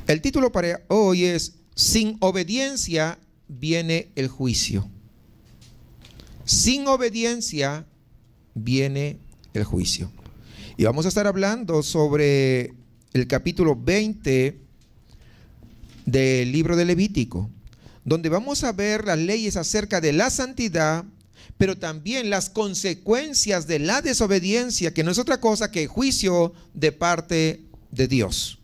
El título para hoy es: sin obediencia viene el juicio. Sin obediencia viene el juicio. Y vamos a estar hablando sobre el capítulo 20 del libro de Levítico, donde vamos a ver las leyes acerca de la santidad, pero también las consecuencias de la desobediencia, que no es otra cosa que juicio de parte de Dios.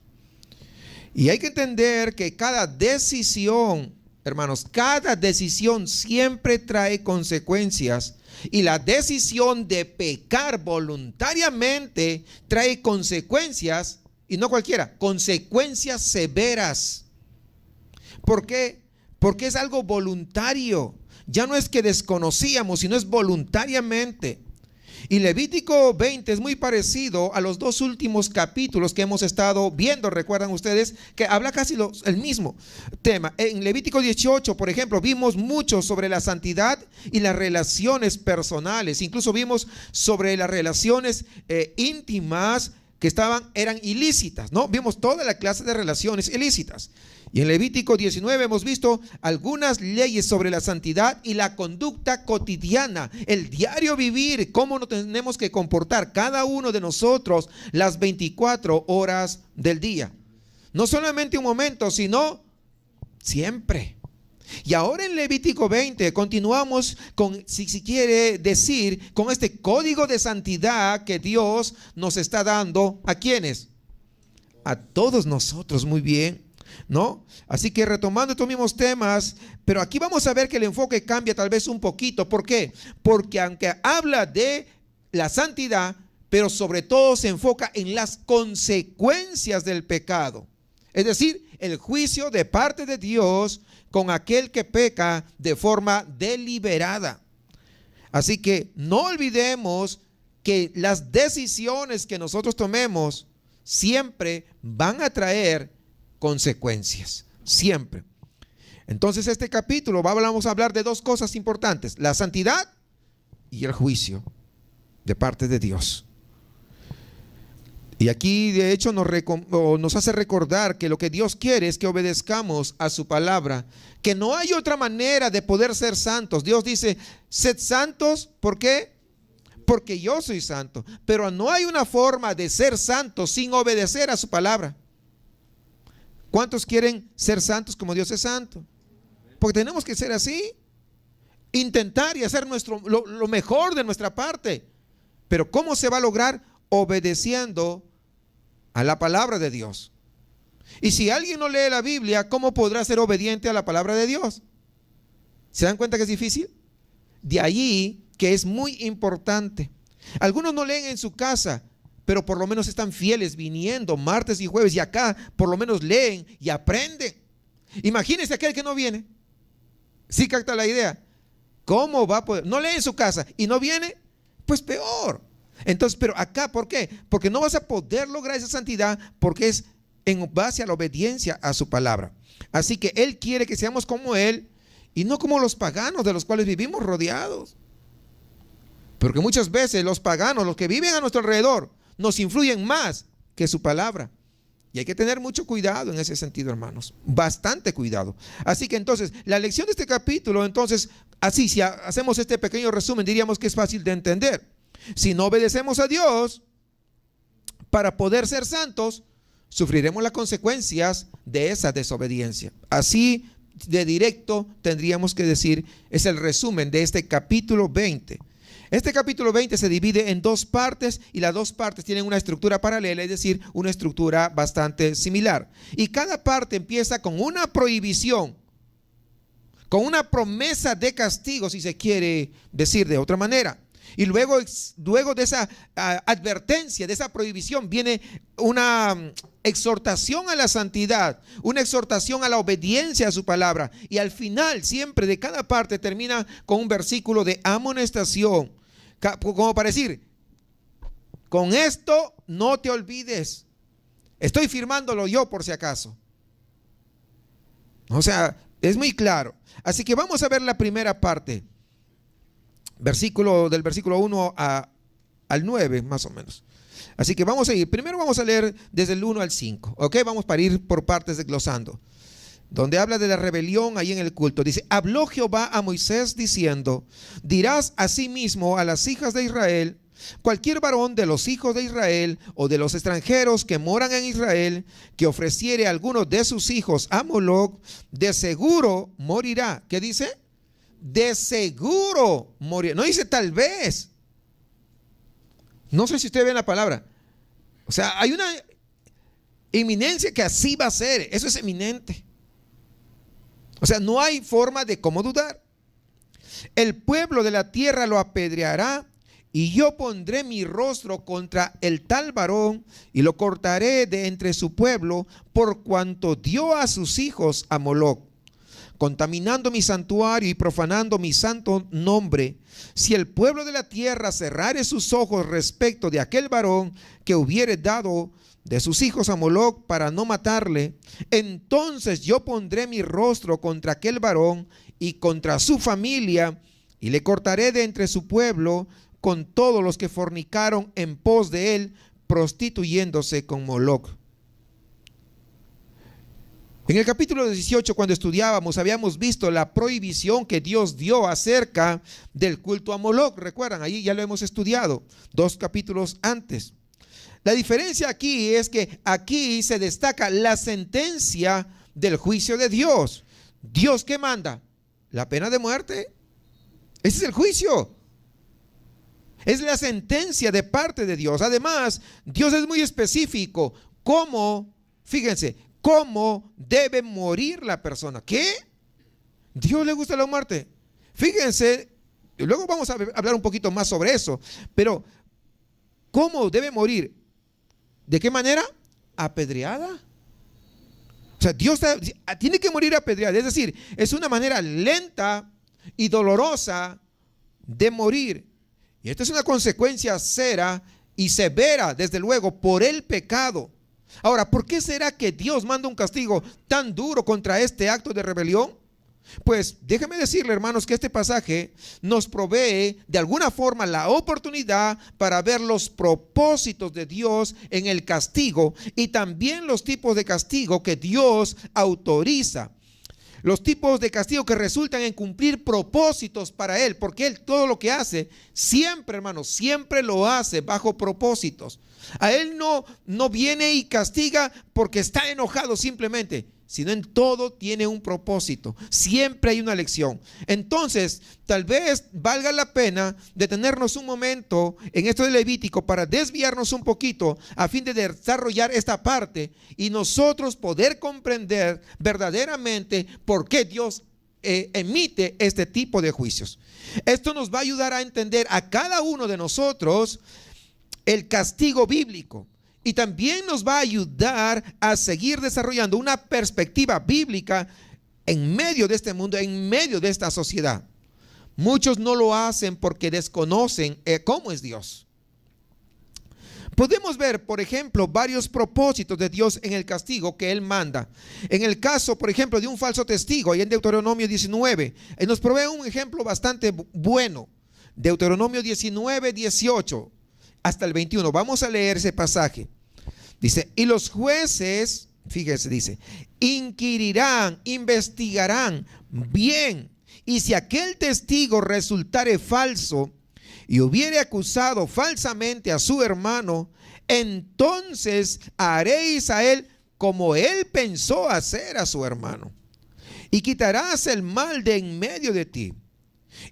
Y hay que entender que cada decisión, hermanos, cada decisión siempre trae consecuencias. Y la decisión de pecar voluntariamente trae consecuencias, y no cualquiera, consecuencias severas. ¿Por qué? Porque es algo voluntario. Ya no es que desconocíamos, sino es voluntariamente. Y Levítico 20 es muy parecido a los dos últimos capítulos que hemos estado viendo. Recuerdan ustedes que habla casi el mismo tema. En Levítico 18, por ejemplo, vimos mucho sobre la santidad y las relaciones personales. Incluso vimos sobre las relaciones íntimas que eran ilícitas, ¿no? Vimos toda la clase de relaciones ilícitas. Y en Levítico 19 hemos visto algunas leyes sobre la santidad y la conducta cotidiana, el diario vivir, cómo nos tenemos que comportar cada uno de nosotros las 24 horas del día. No solamente un momento, sino siempre. Y ahora en Levítico 20 continuamos con, si quiere decir, con este código de santidad que Dios nos está dando. ¿A quiénes? A todos nosotros, muy bien, ¿no? Así que retomando estos mismos temas, pero aquí vamos a ver que el enfoque cambia tal vez un poquito. ¿Por qué? Porque aunque habla de la santidad, pero sobre todo se enfoca en las consecuencias del pecado. Es decir, el juicio de parte de Dios con aquel que peca de forma deliberada. Así que no olvidemos que las decisiones que nosotros tomemos siempre van a traer consecuencias, siempre. Entonces este capítulo vamos a hablar de dos cosas importantes: la santidad y el juicio de parte de Dios. Y aquí de hecho nos hace recordar que lo que Dios quiere es que obedezcamos a su palabra, que no hay otra manera de poder ser santos. Dios dice: sed santos. ¿Por qué? Porque yo soy santo. Pero no hay una forma de ser santos sin obedecer a su palabra. ¿Cuántos quieren ser santos como Dios es santo? Porque tenemos que ser así, intentar y hacer lo mejor de nuestra parte. Pero ¿cómo se va a lograr? Obedeciendo a la palabra de Dios. Y si alguien no lee la Biblia, ¿cómo podrá ser obediente a la palabra de Dios? ¿Se dan cuenta que es difícil? De allí que es muy importante. Algunos no leen en su casa, pero por lo menos están fieles viniendo martes y jueves, y acá por lo menos leen y aprenden. Imagínense aquel que no viene. ¿Sí capta la idea? ¿Cómo va a poder? No lee en su casa y no viene, pues peor. Entonces, pero acá, ¿por qué? Porque no vas a poder lograr esa santidad, porque es en base a la obediencia a su palabra. Así que Él quiere que seamos como Él y no como los paganos de los cuales vivimos rodeados. Porque muchas veces los paganos, los que viven a nuestro alrededor, nos influyen más que su palabra. Y hay que tener mucho cuidado en ese sentido, hermanos. Bastante cuidado. Así que entonces, la lección de este capítulo, entonces, así, si hacemos este pequeño resumen, diríamos que es fácil de entender. Si no obedecemos a Dios para poder ser santos, sufriremos las consecuencias de esa desobediencia. Así de directo tendríamos que decir, es el resumen de este capítulo 20. Este capítulo 20 se divide en dos partes y las dos partes tienen una estructura paralela, es decir, una estructura bastante similar. Y cada parte empieza con una prohibición, con una promesa de castigo, si se quiere decir de otra manera. Y luego de esa advertencia, de esa prohibición, viene una exhortación a la santidad, una exhortación a la obediencia a su palabra. Y al final, siempre de cada parte, termina con un versículo de amonestación, como para decir: con esto no te olvides. Estoy firmándolo yo por si acaso. O sea, es muy claro. Así que vamos a ver la primera parte. Del versículo 1 al 9 más o menos. Así que vamos a ir, primero vamos a leer desde el 1 al 5, ¿ok? Vamos para ir por partes desglosando. Donde habla de la rebelión ahí en el culto. Dice, habló Jehová a Moisés diciendo, dirás asimismo a las hijas de Israel, cualquier varón de los hijos de Israel o de los extranjeros que moran en Israel, que ofreciere a alguno de sus hijos a Moloc, de seguro morirá. ¿Qué dice? De seguro morirá. No dice tal vez. No sé si usted ve la palabra. O sea, hay una eminencia que así va a ser. Eso es eminente. O sea, no hay forma de cómo dudar. El pueblo de la tierra lo apedreará, y yo pondré mi rostro contra el tal varón y lo cortaré de entre su pueblo, por cuanto dio a sus hijos a Moloc, contaminando mi santuario y profanando mi santo nombre. Si el pueblo de la tierra cerrare sus ojos respecto de aquel varón que hubiere dado de sus hijos a Moloc para no matarle, entonces yo pondré mi rostro contra aquel varón y contra su familia, y le cortaré de entre su pueblo con todos los que fornicaron en pos de él, prostituyéndose con Moloc. En el capítulo 18, cuando estudiábamos, habíamos visto la prohibición que Dios dio acerca del culto a Moloc. ¿Recuerdan? Ahí ya lo hemos estudiado 2 capítulos antes. La diferencia aquí es que aquí se destaca la sentencia del juicio de Dios. ¿Dios qué manda? La pena de muerte. Ese es el juicio. Es la sentencia de parte de Dios. Además, Dios es muy específico. ¿Cómo? Fíjense, ¿cómo debe morir la persona? ¿Qué? ¿Dios le gusta la muerte? Fíjense, luego vamos a hablar un poquito más sobre eso. Pero, ¿cómo debe morir? ¿De qué manera? Apedreada. O sea, Dios tiene que morir apedreada. Es decir, es una manera lenta y dolorosa de morir. Y esta es una consecuencia severa, desde luego, por el pecado. Ahora, ¿por qué será que Dios manda un castigo tan duro contra este acto de rebelión? Pues déjeme decirle, hermanos, que este pasaje nos provee de alguna forma la oportunidad para ver los propósitos de Dios en el castigo y también los tipos de castigo que Dios autoriza. Los tipos de castigo que resultan en cumplir propósitos para Él, porque Él todo lo que hace, siempre, hermanos, siempre lo hace bajo propósitos. A Él no viene y castiga porque está enojado simplemente, sino en todo tiene un propósito. Siempre hay una lección. Entonces, tal vez valga la pena detenernos un momento en esto de Levítico para desviarnos un poquito a fin de desarrollar esta parte y nosotros poder comprender verdaderamente por qué Dios emite este tipo de juicios. Esto nos va a ayudar a entender a cada uno de nosotros el castigo bíblico. Y también nos va a ayudar a seguir desarrollando una perspectiva bíblica en medio de este mundo, en medio de esta sociedad. Muchos no lo hacen porque desconocen cómo es Dios. Podemos ver, por ejemplo, varios propósitos de Dios en el castigo que Él manda. En el caso, por ejemplo, de un falso testigo, ahí en Deuteronomio 19, nos provee un ejemplo bastante bueno. Deuteronomio 19, 18 hasta el 21. Vamos a leer ese pasaje. Dice, y los jueces, fíjese, dice, inquirirán, investigarán bien, y si aquel testigo resultare falso y hubiere acusado falsamente a su hermano, entonces haréis a él como él pensó hacer a su hermano, y quitarás el mal de en medio de ti.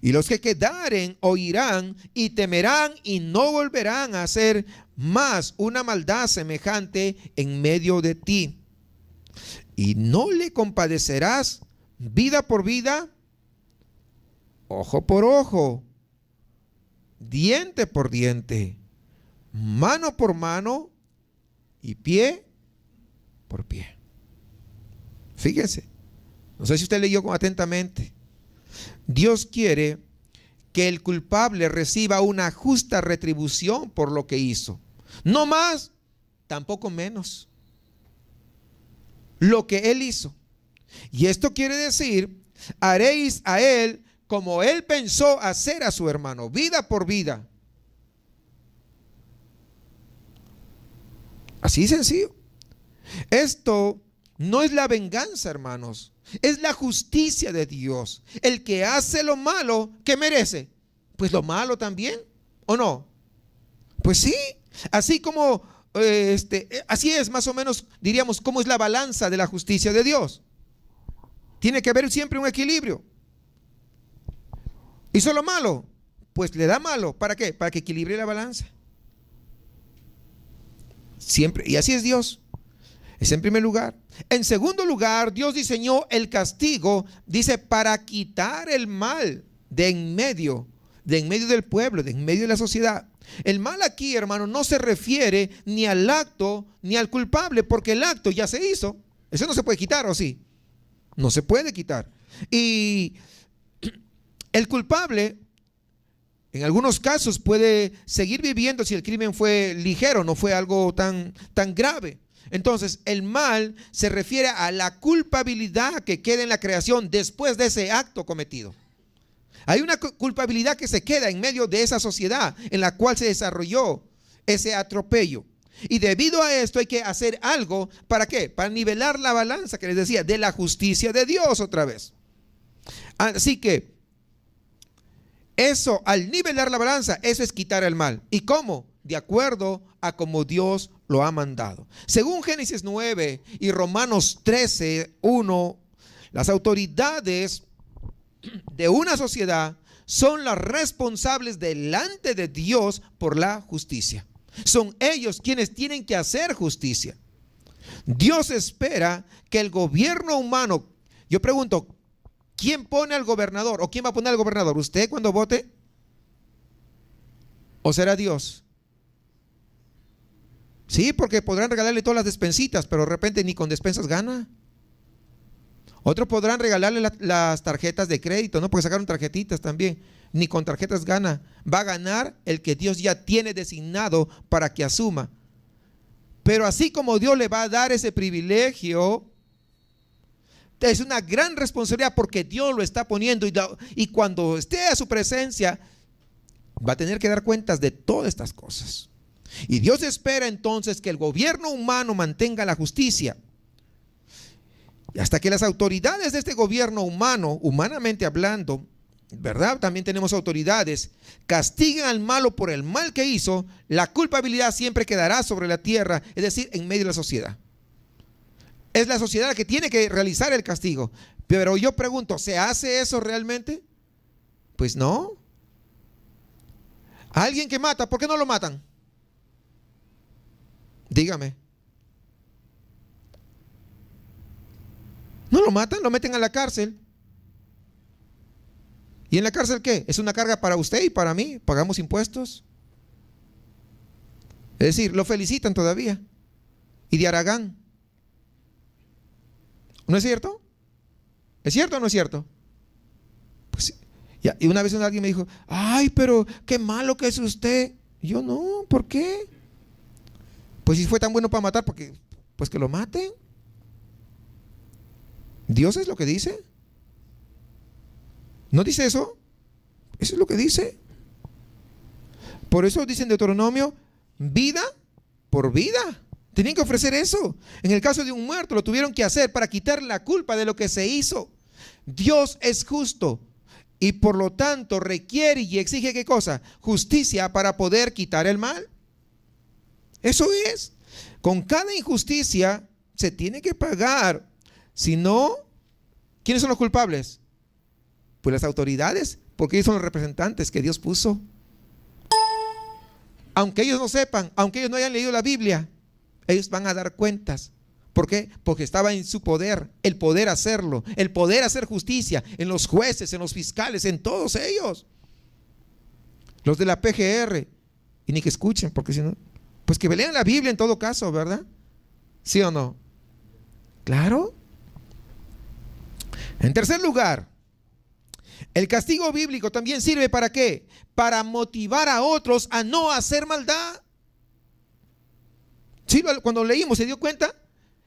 Y los que quedaren oirán y temerán y no volverán a hacer más una maldad semejante en medio de ti. Y no le compadecerás vida por vida, ojo por ojo, diente por diente, mano por mano y pie por pie. Fíjense, no sé si usted leyó atentamente. Dios quiere que el culpable reciba una justa retribución por lo que hizo. No más, tampoco menos. Lo que él hizo. Y esto quiere decir, haréis a él como él pensó hacer a su hermano, vida por vida. Así sencillo. Esto no es la venganza, hermanos. Es la justicia de Dios. El que hace lo malo, ¿qué merece? Pues lo malo también, ¿o no? Pues sí. Así como, así es más o menos, diríamos, cómo es la balanza de la justicia de Dios. Tiene que haber siempre un equilibrio. ¿Hizo lo malo? Pues le da malo. ¿Para qué? Para que equilibre la balanza. Siempre. Y así es Dios. Es en primer lugar. En segundo lugar, Dios diseñó el castigo, dice, para quitar el mal de en medio del pueblo, de en medio de la sociedad. El mal aquí, hermano, no se refiere ni al acto ni al culpable, porque el acto ya se hizo. Eso no se puede quitar, ¿o sí? No se puede quitar. Y el culpable, en algunos casos, puede seguir viviendo si el crimen fue ligero, no fue algo tan grave. Entonces, el mal se refiere a la culpabilidad que queda en la creación después de ese acto cometido. Hay una culpabilidad que se queda en medio de esa sociedad en la cual se desarrolló ese atropello. Y debido a esto hay que hacer algo. ¿Para qué? Para nivelar la balanza que les decía, de la justicia de Dios otra vez. Así que eso, al nivelar la balanza, eso es quitar el mal. ¿Y cómo? De acuerdo a como Dios lo ha mandado. Según Génesis 9 y Romanos 13, 1, las autoridades de una sociedad son las responsables delante de Dios por la justicia. Son ellos quienes tienen que hacer justicia. Dios espera que el gobierno humano, yo pregunto, ¿quién pone al gobernador o quién va a poner al gobernador? ¿Usted cuando vote? ¿O será Dios? Sí, porque podrán regalarle todas las despensitas, pero de repente ni con despensas gana. Otros podrán regalarle las tarjetas de crédito, ¿no? Porque sacaron tarjetitas también. Ni con tarjetas gana. Va a ganar el que Dios ya tiene designado para que asuma. Pero así como Dios le va a dar ese privilegio, es una gran responsabilidad porque Dios lo está poniendo. Y cuando esté a su presencia, va a tener que dar cuentas de todas estas cosas. Y Dios espera entonces que el gobierno humano mantenga la justicia. Y hasta que las autoridades de este gobierno humano, humanamente hablando, ¿verdad? También tenemos autoridades, castiguen al malo por el mal que hizo, la culpabilidad siempre quedará sobre la tierra, es decir, en medio de la sociedad. Es la sociedad la que tiene que realizar el castigo. Pero yo pregunto, ¿se hace eso realmente? Pues no. ¿A alguien que mata, por qué no lo matan? Dígame. No lo matan, lo meten a la cárcel. ¿Y en la cárcel qué? Es una carga para usted y para mí. Pagamos impuestos. Es decir, lo felicitan todavía. Y de Aragán. ¿No es cierto? ¿Es cierto o no es cierto? Pues, ya, y una vez alguien me dijo, ay, pero qué malo que es usted. Y yo, no, ¿por qué? Pues si fue tan bueno para matar, porque, pues que lo maten. Dios es lo que dice. ¿No dice eso? Eso es lo que dice. Por eso dice en Deuteronomio, vida por vida. Tenían que ofrecer eso. En el caso de un muerto lo tuvieron que hacer para quitar la culpa de lo que se hizo. Dios es justo y por lo tanto requiere y exige ¿qué cosa? Justicia para poder quitar el mal. Eso es. Con cada injusticia se tiene que pagar. Si no, ¿quiénes son los culpables? Pues las autoridades, porque ellos son los representantes que Dios puso. Aunque ellos no sepan, aunque ellos no hayan leído la Biblia, ellos van a dar cuentas. ¿Por qué? Porque estaba en su poder, el poder hacerlo, el poder hacer justicia en los jueces, en los fiscales, en todos ellos. Los de la PGR, y ni que escuchen, porque si no, pues que lean la Biblia en todo caso, ¿verdad? ¿Sí o no? Claro. En tercer lugar, el castigo bíblico también sirve ¿para qué? Para motivar a otros a no hacer maldad. ¿Sí? Cuando leímos, ¿se dio cuenta?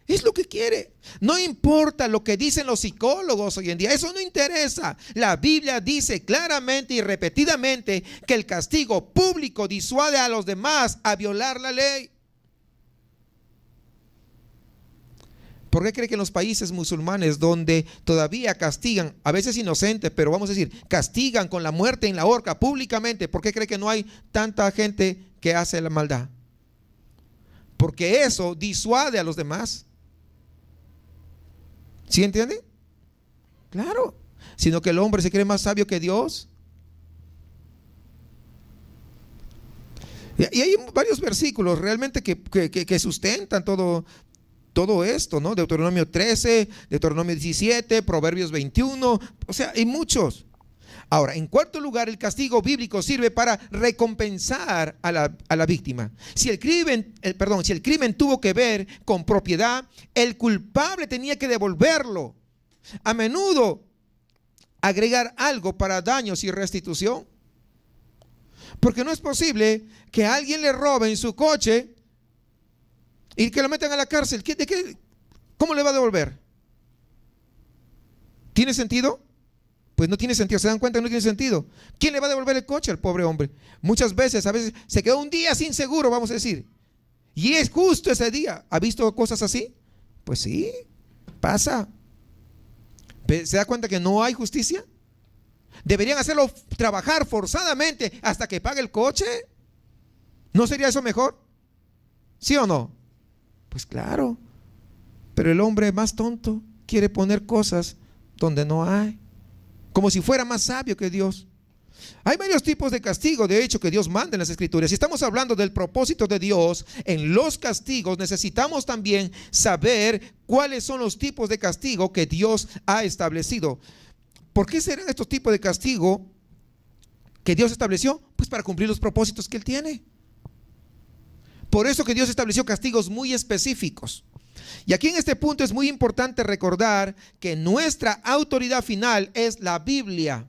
Es lo que quiere. No importa lo que dicen los psicólogos hoy en día, eso no interesa. La Biblia dice claramente y repetidamente que el castigo público disuade a los demás a violar la ley. ¿Por qué cree que en los países musulmanes donde todavía castigan, a veces inocentes, pero vamos a decir, castigan con la muerte en la horca públicamente? ¿Por qué cree que no hay tanta gente que hace la maldad? Porque eso disuade a los demás. ¿Sí entiende? Claro. Sino que el hombre se cree más sabio que Dios. Y hay varios versículos realmente que sustentan todo esto, ¿no? Deuteronomio 13, Deuteronomio 17, Proverbios 21, o sea, hay muchos. Ahora, en cuarto lugar, el castigo bíblico sirve para recompensar a la víctima. Si el crimen tuvo que ver con propiedad, el culpable tenía que devolverlo. A menudo, agregar algo para daños y restitución. Porque no es posible que a alguien le roben su coche y que lo metan a la cárcel. ¿Cómo le va a devolver? ¿Tiene sentido? Pues no tiene sentido. ¿Se dan cuenta que no tiene sentido? ¿Quién le va a devolver el coche al pobre hombre? Muchas veces, a veces se quedó un día sin seguro, vamos a decir. Y es justo ese día. ¿Ha visto cosas así? Pues sí, pasa. ¿Se da cuenta que no hay justicia? Deberían hacerlo trabajar forzadamente hasta que pague el coche. ¿No sería eso mejor? ¿Sí o no? Pues claro. Pero el hombre más tonto quiere poner cosas donde no hay, como si fuera más sabio que Dios. Hay varios tipos de castigo, de hecho, que Dios manda en las Escrituras. Si estamos hablando del propósito de Dios en los castigos, necesitamos también saber cuáles son los tipos de castigo que Dios ha establecido. ¿Por qué serán estos tipos de castigo que Dios estableció? Pues para cumplir los propósitos que Él tiene. Por eso que Dios estableció castigos muy específicos. Y aquí en este punto es muy importante recordar que nuestra autoridad final es la Biblia.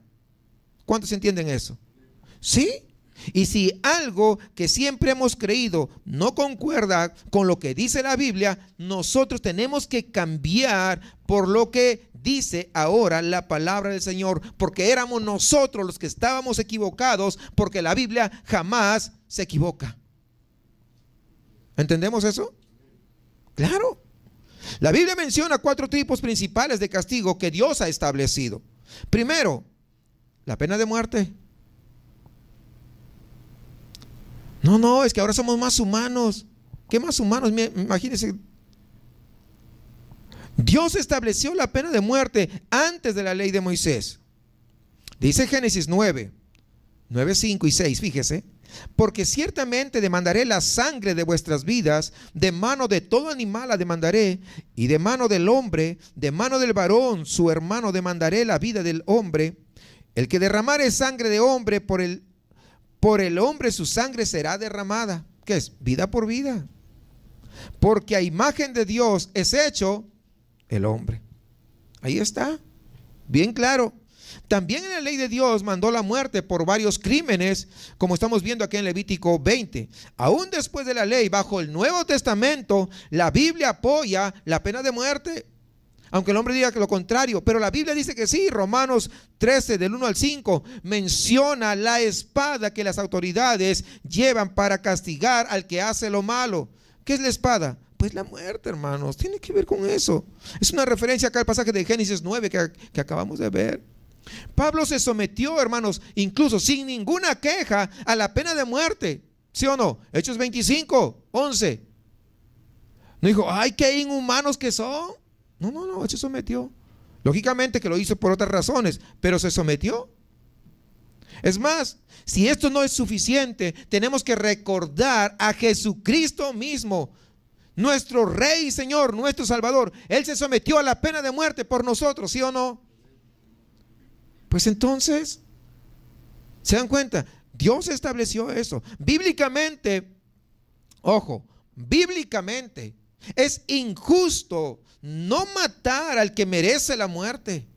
¿Cuántos entienden eso? ¿Sí? Y si algo que siempre hemos creído no concuerda con lo que dice la Biblia, nosotros tenemos que cambiar por lo que dice ahora la palabra del Señor, porque éramos nosotros los que estábamos equivocados, porque la Biblia jamás se equivoca. ¿Entendemos eso? Claro. La Biblia menciona 4 tipos principales de castigo que Dios ha establecido. Primero, la pena de muerte. No, es que ahora somos más humanos. ¿Qué más humanos? Imagínense. Dios estableció la pena de muerte antes de la ley de Moisés. Dice Génesis 9, 5 y 6, fíjese. Porque ciertamente demandaré la sangre de vuestras vidas, de mano de todo animal la demandaré, y de mano del hombre, de mano del varón, su hermano, demandaré la vida del hombre. El que derramare sangre de hombre, por el hombre su sangre será derramada. ¿Qué es? Vida por vida. Porque a imagen de Dios es hecho el hombre. Ahí está, bien claro. También en la ley de Dios mandó la muerte por varios crímenes, como estamos viendo aquí en Levítico 20. Aún después de la ley, bajo el Nuevo Testamento, la Biblia apoya la pena de muerte, aunque el hombre diga que lo contrario, pero la Biblia dice que sí. Romanos 13, del 1 al 5, menciona la espada que las autoridades llevan para castigar al que hace lo malo. ¿Qué es la espada? Pues la muerte, hermanos, tiene que ver con eso. Es una referencia acá al pasaje de Génesis 9 que acabamos de ver. Pablo se sometió, hermanos, incluso sin ninguna queja, a la pena de muerte. ¿Sí o no? Hechos 25, 11. No dijo, ay, qué inhumanos que son. No, él se sometió. Lógicamente que lo hizo por otras razones, pero se sometió. Es más, si esto no es suficiente, tenemos que recordar a Jesucristo mismo, nuestro Rey y Señor, nuestro Salvador. Él se sometió a la pena de muerte por nosotros, ¿sí o no? Pues entonces, ¿se dan cuenta? Dios estableció eso. Bíblicamente, ojo, bíblicamente es injusto no matar al que merece la muerte.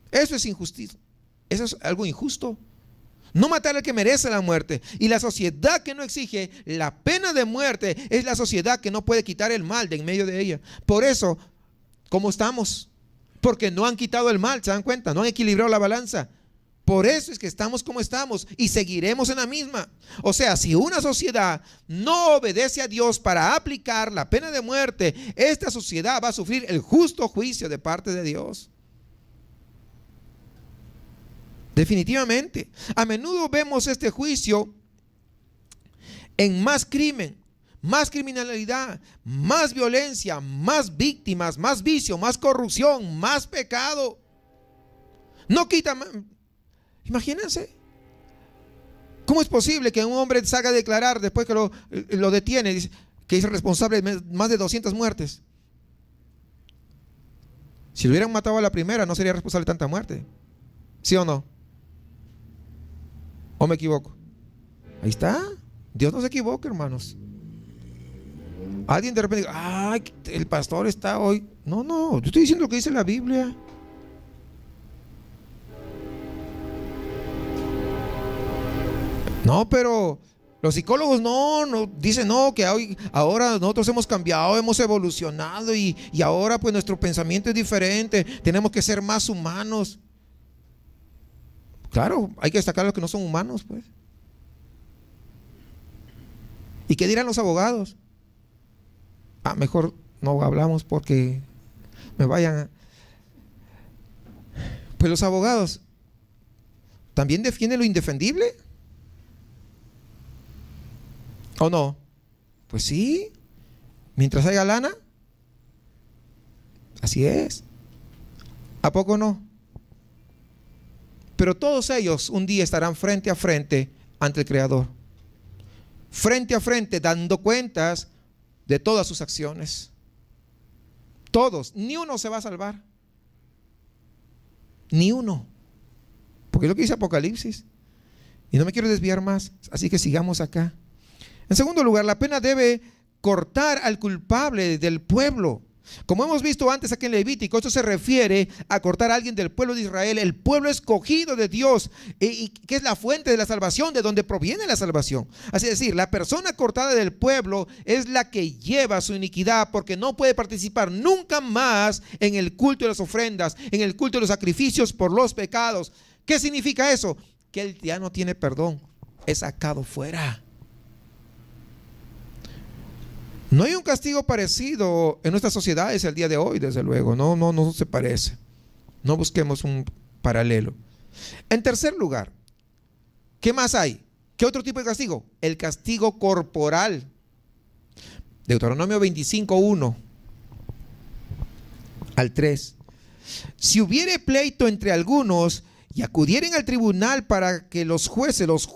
Eso es injusticia. Eso es algo injusto. No matar al que merece la muerte. Y la sociedad que no exige la pena de muerte es la sociedad que no puede quitar el mal de en medio de ella. Por eso, ¿cómo estamos? Porque no han quitado el mal, ¿se dan cuenta? No han equilibrado la balanza. Por eso es que estamos como estamos y seguiremos en la misma. O sea, si una sociedad no obedece a Dios para aplicar la pena de muerte, esta sociedad va a sufrir el justo juicio de parte de Dios. Definitivamente. A menudo vemos este juicio en más crimen, más criminalidad, más violencia, más víctimas, más vicio, más corrupción, más pecado. No quita. Imagínense. ¿Cómo es posible que un hombre salga a declarar después que lo detiene, dice que es responsable de más de 200 muertes? Si lo hubieran matado a la primera, no sería responsable de tanta muerte. ¿Sí o no? ¿O me equivoco? Ahí está. Dios no se equivoca, hermanos. Alguien de repente dice, ay, el pastor está hoy. No, yo estoy diciendo lo que dice la Biblia. No, pero los psicólogos no dicen que ahora nosotros hemos cambiado, hemos evolucionado y ahora pues nuestro pensamiento es diferente, tenemos que ser más humanos. Claro, hay que destacar a los que no son humanos, pues. ¿Y qué dirán los abogados? Mejor no hablamos porque me vayan a... Pues los abogados también defienden lo indefendible. ¿O no? Pues sí, mientras haya lana. Así es. ¿A poco no? Pero todos ellos un día estarán frente a frente ante el Creador. Frente a frente, dando cuentas de todas sus acciones. Todos, ni uno se va a salvar. Ni uno. Porque es lo que dice Apocalipsis. Y no me quiero desviar más, así que sigamos acá. En segundo lugar, la pena debe cortar al culpable del pueblo. Como hemos visto antes aquí en Levítico, esto se refiere a cortar a alguien del pueblo de Israel, el pueblo escogido de Dios, y que es la fuente de la salvación, de donde proviene la salvación. Así es decir, la persona cortada del pueblo es la que lleva su iniquidad, porque no puede participar nunca más en el culto de las ofrendas, en el culto de los sacrificios por los pecados. ¿Qué significa eso? Que él ya no tiene perdón, es sacado fuera. No hay un castigo parecido en nuestras sociedades el día de hoy, desde luego. No se parece. No busquemos un paralelo. En tercer lugar, ¿qué más hay? ¿Qué otro tipo de castigo? El castigo corporal. Deuteronomio 25:1 al 3. Si hubiere pleito entre algunos y acudieren al tribunal para que los jueces los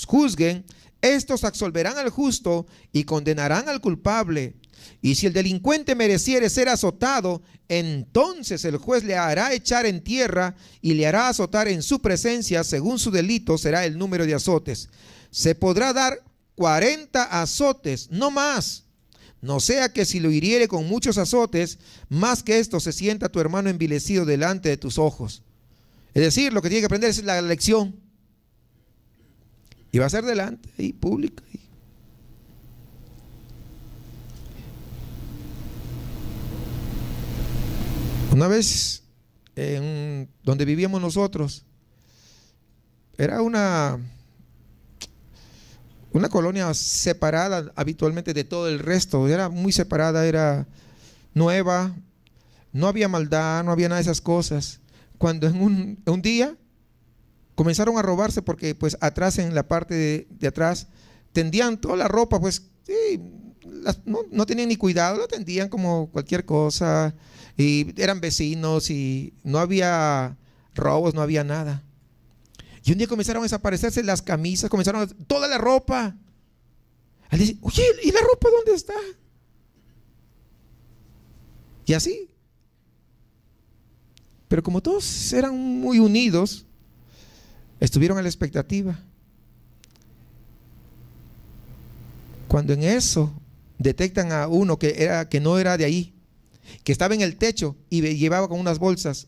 juzguen, estos absolverán al justo y condenarán al culpable. Y si el delincuente mereciere ser azotado, entonces el juez le hará echar en tierra y le hará azotar en su presencia, según su delito será el número de azotes. Se podrá dar 40 azotes, no más. No sea que si lo hiriere con muchos azotes, más que esto se sienta tu hermano envilecido delante de tus ojos. Es decir, lo que tiene que aprender es la lección. Y va a ser delante y pública. Una vez, donde vivíamos nosotros, era una colonia separada habitualmente de todo el resto. Era muy separada, era nueva, no había maldad, no había nada de esas cosas. Cuando en un día comenzaron a robarse, porque pues atrás, en la parte de atrás, tendían toda la ropa, pues sí, no tenían ni cuidado, lo tendían como cualquier cosa, y eran vecinos y no había robos, no había nada. Y un día comenzaron a desaparecerse las camisas, toda la ropa. Él dice, oye, ¿y la ropa dónde está? Y así. Pero como todos eran muy unidos, estuvieron a la expectativa. Cuando en eso detectan a uno que no era de ahí, que estaba en el techo y llevaba con unas bolsas,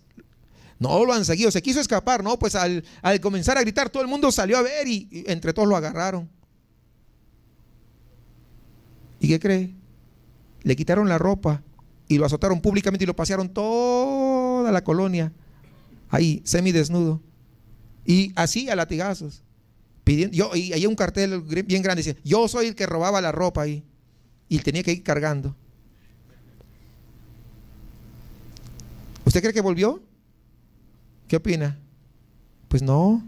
no lo han seguido, se quiso escapar, no, pues al comenzar a gritar, todo el mundo salió a ver y entre todos lo agarraron. ¿Y qué cree? Le quitaron la ropa y lo azotaron públicamente y lo pasearon toda la colonia ahí, semidesnudo. Y así a latigazos. Pidiendo, y hay un cartel bien grande, dice, yo soy el que robaba la ropa ahí. Y tenía que ir cargando. ¿Usted cree que volvió? ¿Qué opina? Pues no.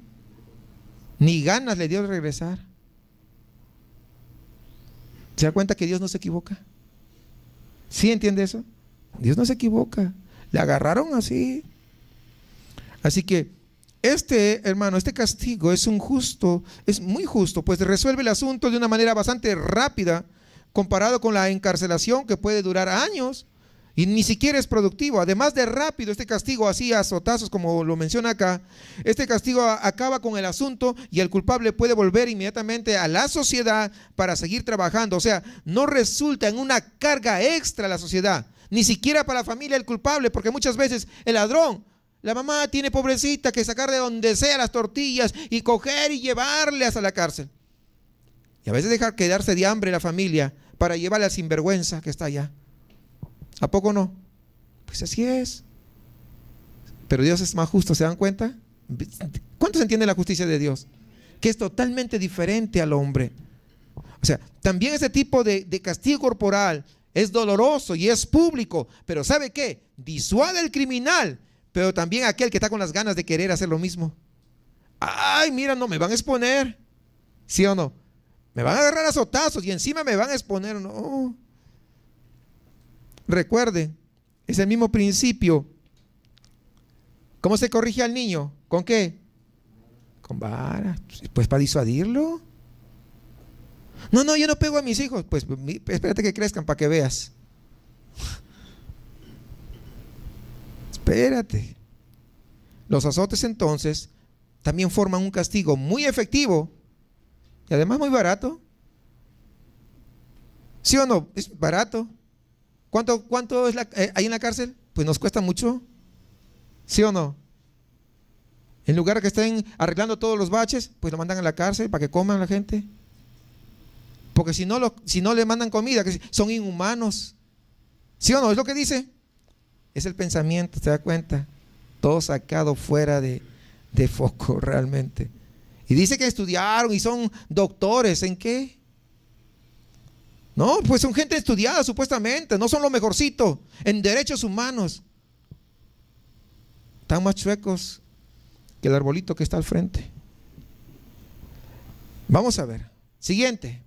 Ni ganas le dio de regresar. ¿Se da cuenta que Dios no se equivoca? ¿Sí entiende eso? Dios no se equivoca. Le agarraron así. Así que hermano, este castigo es muy justo, pues resuelve el asunto de una manera bastante rápida comparado con la encarcelación que puede durar años y ni siquiera es productivo. Además de rápido, este castigo así a azotazos, como lo menciona acá, este castigo acaba con el asunto y el culpable puede volver inmediatamente a la sociedad para seguir trabajando. O sea, no resulta en una carga extra a la sociedad, ni siquiera para la familia del culpable, porque muchas veces el ladrón, la mamá tiene pobrecita que sacar de donde sea las tortillas y coger y llevarle hasta la cárcel. Y a veces dejar quedarse de hambre la familia para llevarle al sinvergüenza que está allá. ¿A poco no? Pues así es. Pero Dios es más justo, ¿se dan cuenta? ¿Cuántos entienden la justicia de Dios? Que es totalmente diferente al hombre. O sea, también ese tipo de castigo corporal es doloroso y es público, pero ¿sabe qué? Disuade al criminal, pero también aquel que está con las ganas de querer hacer lo mismo. Ay, mira, no, me van a exponer. ¿Sí o no? Me van a agarrar a azotazos y encima me van a exponer. No. Recuerden, es el mismo principio. ¿Cómo se corrige al niño? ¿Con qué? Con vara. Pues para disuadirlo. No, yo no pego a mis hijos. Pues espérate que crezcan para que veas. Espérate. Los azotes entonces también forman un castigo muy efectivo y además muy barato. ¿Sí o no? Es barato. ¿Cuánto es hay en la cárcel? Pues nos cuesta mucho. ¿Sí o no? En lugar de que estén arreglando todos los baches, pues lo mandan a la cárcel para que coman la gente. Porque si no le mandan comida, que son inhumanos. ¿Sí o no? Es lo que dice. Es el pensamiento, ¿se da cuenta? Todo sacado fuera de foco realmente. Y dice que estudiaron y son doctores. ¿En qué? No, pues son gente estudiada supuestamente. No son lo mejorcito en derechos humanos. Están más chuecos que el arbolito que está al frente. Vamos a ver. Siguiente.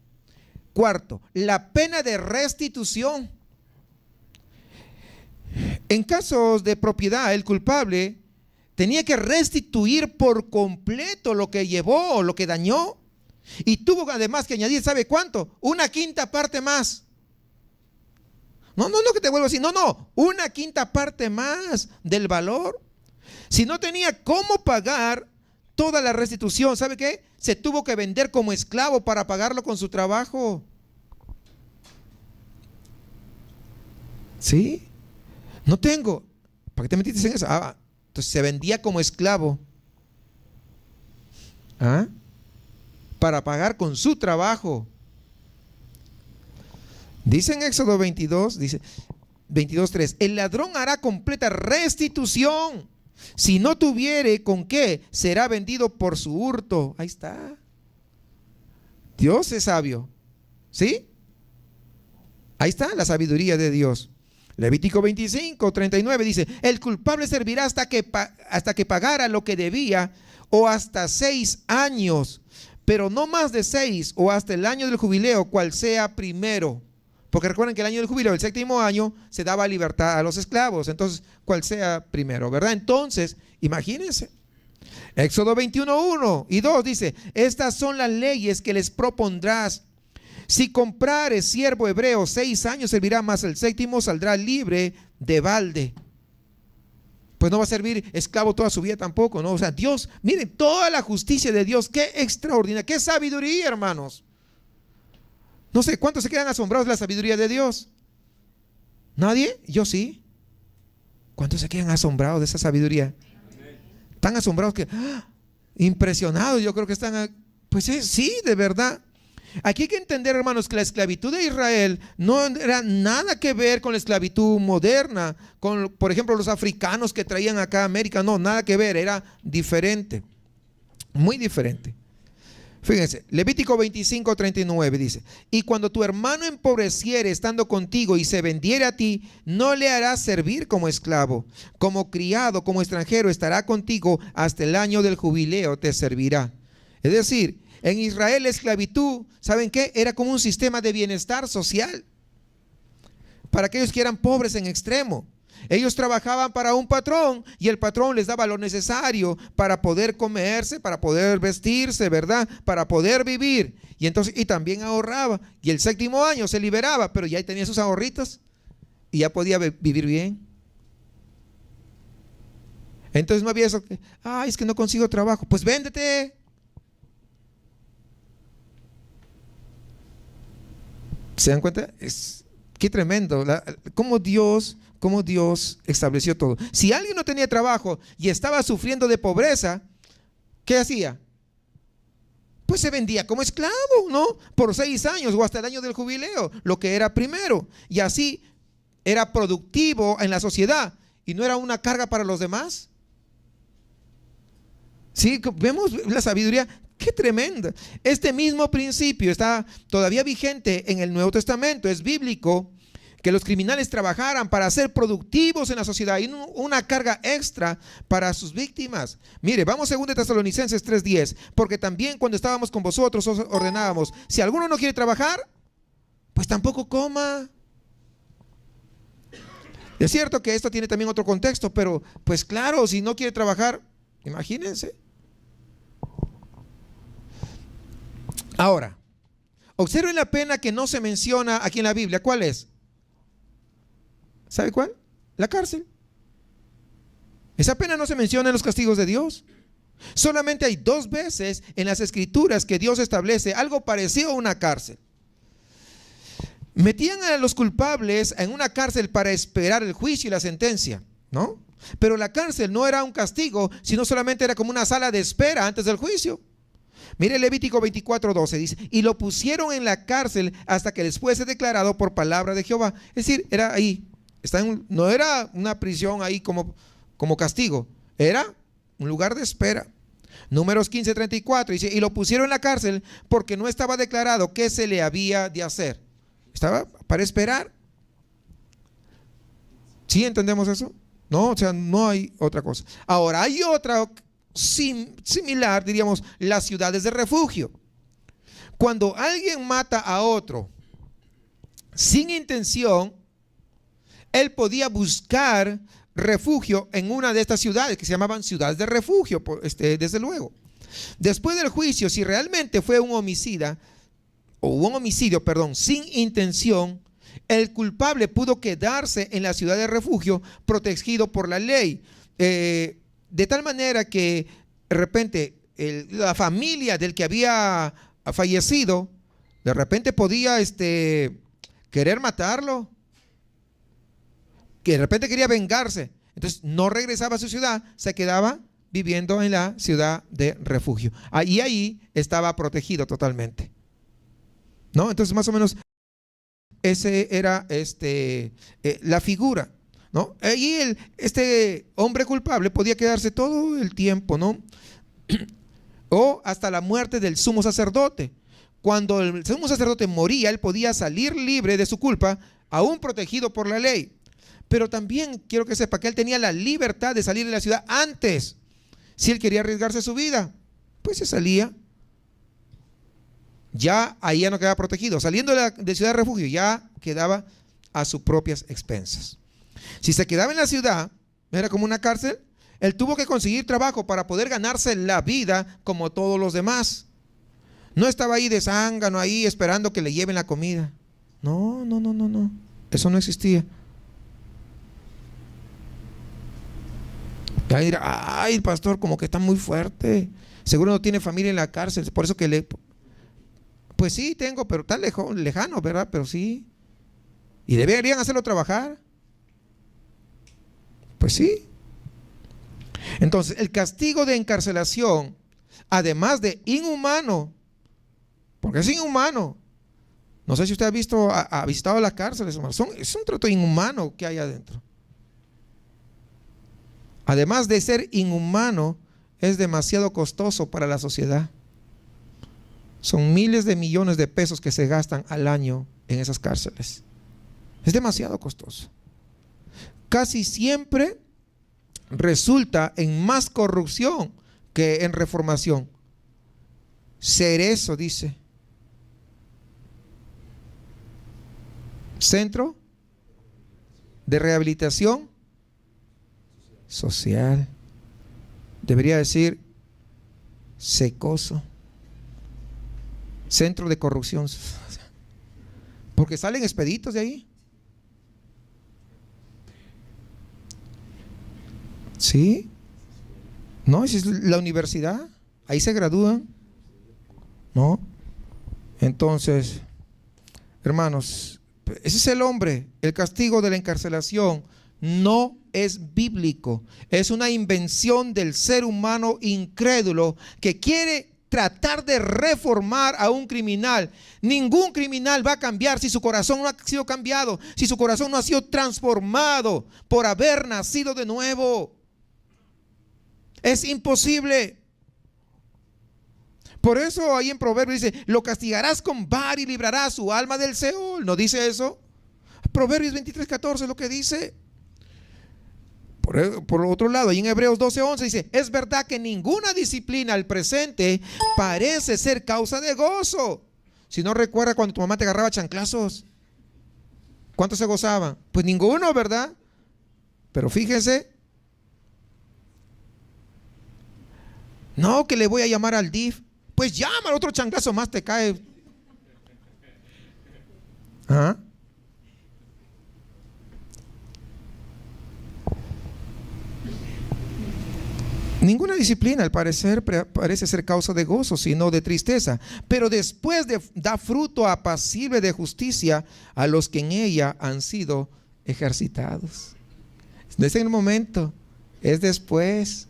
Cuarto, la pena de restitución. En casos de propiedad, el culpable tenía que restituir por completo lo que llevó o lo que dañó. Y tuvo además que añadir, ¿sabe cuánto? 1/5 parte más. No que te vuelvo así. No, 1/5 parte más del valor. Si no tenía cómo pagar toda la restitución, ¿sabe qué? Se tuvo que vender como esclavo para pagarlo con su trabajo. ¿Sí? No tengo. ¿Para qué te metiste en eso? Entonces se vendía como esclavo. Para pagar con su trabajo. Dice en Éxodo 22, dice 22:3, el ladrón hará completa restitución. Si no tuviere con qué, será vendido por su hurto. Ahí está. Dios es sabio. ¿Sí? Ahí está la sabiduría de Dios. Levítico 25:39 dice, el culpable servirá hasta que pagara lo que debía o hasta 6 años, pero no más de 6 o hasta el año del jubileo, cual sea primero. Porque recuerden que el año del jubileo, el 7º año, se daba libertad a los esclavos. Entonces, cual sea primero, ¿verdad? Entonces, imagínense. Éxodo 21:1 y 2 dice, estas son las leyes que les propondrás. Si comprares siervo hebreo 6 años servirá, más el 7º saldrá libre de balde. Pues no va a servir esclavo toda su vida tampoco, ¿no? O sea, Dios, miren, toda la justicia de Dios, qué extraordinaria, qué sabiduría, hermanos. No sé, ¿cuántos se quedan asombrados de la sabiduría de Dios? ¿Nadie? Yo sí. ¿Cuántos se quedan asombrados de esa sabiduría? Tan asombrados que, impresionados, yo creo que están, pues sí, de verdad. Aquí hay que entender, hermanos, que la esclavitud de Israel no era nada que ver con la esclavitud moderna, con, por ejemplo, los africanos que traían acá a América. No, nada que ver, era diferente. Muy diferente. Fíjense, Levítico 25:39 dice: y cuando tu hermano empobreciere estando contigo y se vendiere a ti, no le harás servir como esclavo, como criado, como extranjero estará contigo hasta el año del jubileo te servirá. Es decir, en Israel la esclavitud, ¿saben qué? Era como un sistema de bienestar social para aquellos que eran pobres en extremo. Ellos trabajaban para un patrón y el patrón les daba lo necesario para poder comerse, para poder vestirse, ¿verdad? Para poder vivir. Y entonces, y también ahorraba. Y el séptimo año se liberaba, pero ya tenía sus ahorritos y ya podía vivir bien. Entonces no había eso que, ay, es que no consigo trabajo. Pues véndete. ¿Se dan cuenta? Qué tremendo. Cómo Dios estableció todo. Si alguien no tenía trabajo y estaba sufriendo de pobreza, ¿qué hacía? Pues se vendía como esclavo, ¿no? Por 6 años o hasta el año del jubileo, lo que era primero. Y así era productivo en la sociedad y no era una carga para los demás. Sí, vemos la sabiduría. ¡Qué tremenda! Este mismo principio está todavía vigente en el Nuevo Testamento. Es bíblico que los criminales trabajaran para ser productivos en la sociedad y una carga extra para sus víctimas. Mire, vamos a 2 Tesalonicenses 3:10, porque también cuando estábamos con vosotros os ordenábamos, si alguno no quiere trabajar, pues tampoco coma. Es cierto que esto tiene también otro contexto, pero pues claro, si no quiere trabajar, imagínense. Ahora, observen la pena que no se menciona aquí en la Biblia. ¿Cuál es? ¿Sabe cuál? La cárcel. Esa pena no se menciona en los castigos de Dios. Solamente hay 2 veces en las Escrituras que Dios establece algo parecido a una cárcel. Metían a los culpables en una cárcel para esperar el juicio y la sentencia, ¿no? Pero la cárcel no era un castigo, sino solamente era como una sala de espera antes del juicio. Mire Levítico 24:12, dice: y lo pusieron en la cárcel hasta que les fuese declarado por palabra de Jehová. Es decir, era ahí. No era una prisión ahí como castigo, era un lugar de espera. Números 15:34 dice: y lo pusieron en la cárcel porque no estaba declarado qué se le había de hacer. Estaba para esperar. ¿Sí entendemos eso? No, o sea, no hay otra cosa. Ahora, hay otra similar, diríamos, las ciudades de refugio. Cuando alguien mata a otro sin intención, él podía buscar refugio en una de estas ciudades que se llamaban ciudades de refugio, desde luego. Después del juicio, si realmente fue un homicidio, sin intención, el culpable pudo quedarse en la ciudad de refugio protegido por la ley. De tal manera que de repente la familia del que había fallecido, de repente podía querer matarlo, que de repente quería vengarse. Entonces no regresaba a su ciudad, se quedaba viviendo en la ciudad de refugio. Ahí estaba protegido totalmente, ¿no? Entonces más o menos ese era la figura, ¿no? Ahí este hombre culpable podía quedarse todo el tiempo, ¿no? O hasta la muerte del sumo sacerdote. Cuando el sumo sacerdote moría, él podía salir libre de su culpa, aún protegido por la ley. Pero también quiero que sepa que él tenía la libertad de salir de la ciudad antes. Si él quería arriesgarse su vida, pues se salía. Ya ahí ya no quedaba protegido. Saliendo de ciudad de refugio, ya quedaba a sus propias expensas. Si se quedaba en la ciudad, era como una cárcel, él tuvo que conseguir trabajo para poder ganarse la vida como todos los demás. No estaba ahí de zángano, ahí esperando que le lleven la comida. No. Eso no existía. Ahí dirá, ay, el pastor como que está muy fuerte. Seguro no tiene familia en la cárcel, por eso que pues sí, tengo, pero está lejano, ¿verdad? Pero sí. ¿Y deberían hacerlo trabajar? Pues sí. Entonces, el castigo de encarcelación, además de inhumano, porque es inhumano. No sé si usted ha visitado las cárceles, es un trato inhumano que hay adentro. Además de ser inhumano, es demasiado costoso para la sociedad. Son miles de millones de pesos que se gastan al año en esas cárceles. Es demasiado costoso. Casi siempre resulta en más corrupción que en reformación. Cerezo dice: Centro de Rehabilitación Social. Debería decir Secoso. Centro de Corrupción. Porque salen expeditos de ahí. ¿Sí? No, esa es la universidad. Ahí se gradúan. ¿No? Entonces, hermanos, ese es el hombre. El castigo de la encarcelación no es bíblico. Es una invención del ser humano incrédulo que quiere tratar de reformar a un criminal. Ningún criminal va a cambiar si su corazón no ha sido cambiado, si su corazón no ha sido transformado por haber nacido de nuevo. Es imposible. Por eso ahí en Proverbios dice: lo castigarás con vara y librarás su alma del Seol. ¿No dice eso? Proverbios 23:14 es lo que dice. Por otro lado, ahí en Hebreos 12:11 dice: es verdad que ninguna disciplina al presente parece ser causa de gozo. Si no recuerda cuando tu mamá te agarraba chanclazos, ¿cuántos se gozaban? Pues ninguno, ¿verdad? Pero fíjense. No, que le voy a llamar al DIF. Pues llama, otro chanclazo más te cae. ¿Ah? Ninguna disciplina al parecer parece ser causa de gozo, sino de tristeza. Pero después da fruto apacible de justicia a los que en ella han sido ejercitados. No es en el momento, es después.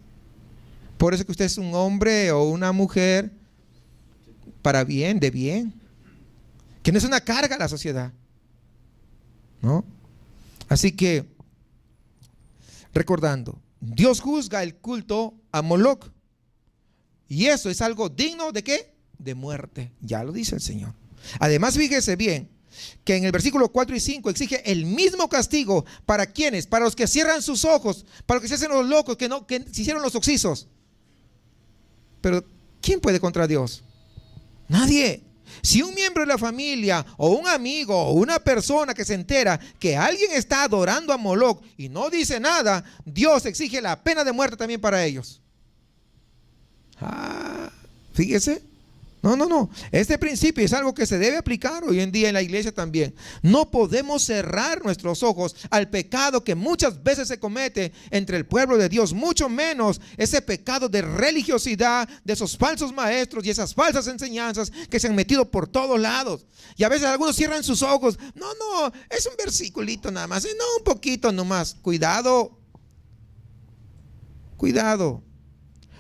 Por eso que usted es un hombre o una mujer para bien, de bien. Que no es una carga a la sociedad, ¿no? Así que, recordando, Dios juzga el culto a Moloc. Y eso es algo digno ¿de qué? De muerte. Ya lo dice el Señor. Además, fíjese bien que en el versículo 4 y 5 exige el mismo castigo para quienes, para los que cierran sus ojos, para los que se hacen los locos, que se hicieron los oxisos. Pero ¿quién puede contra Dios? Nadie. Si un miembro de la familia o un amigo o una persona que se entera que alguien está adorando a Moloc y no dice nada, Dios exige la pena de muerte también para ellos. Fíjese. No. Este principio es algo que se debe aplicar hoy en día en la iglesia también. No podemos cerrar nuestros ojos al pecado que muchas veces se comete entre el pueblo de Dios, mucho menos ese pecado de religiosidad de esos falsos maestros y esas falsas enseñanzas que se han metido por todos lados. Y a veces algunos cierran sus ojos. No, es un versiculito nada más. No, un poquito nomás. Cuidado.